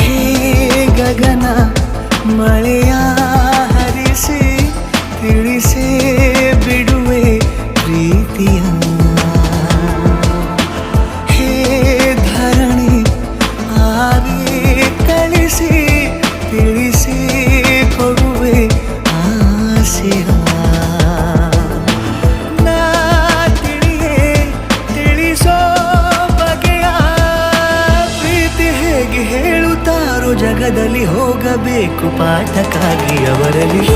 ಹೇ ಗಗನ ಮಳೆಯ ಹರಿಸಿ ತಿಳಿಸೇ ಬಿಡುವೆ ಪ್ರೀತಿಯ. ಹೇ ಧರಣಿ ಆವಿ ಕಳಿಸಿ ತಿಳಿಸಿ ಕೊಡುವೆ ಆಸೆಯ. ನಾ ತಿಳಿಯೇ ತಿಳಿಸೋ ಬಗೆಯ ಪ್ರೀತಿ ಹೇಗೆ ಹೇಳುತ್ತಾರೋ ಜಗದಲ್ಲಿ ಹೋಗಬೇಕು ಪಾಠಕ್ಕಾಗಿ ಅವರಲ್ಲಿ.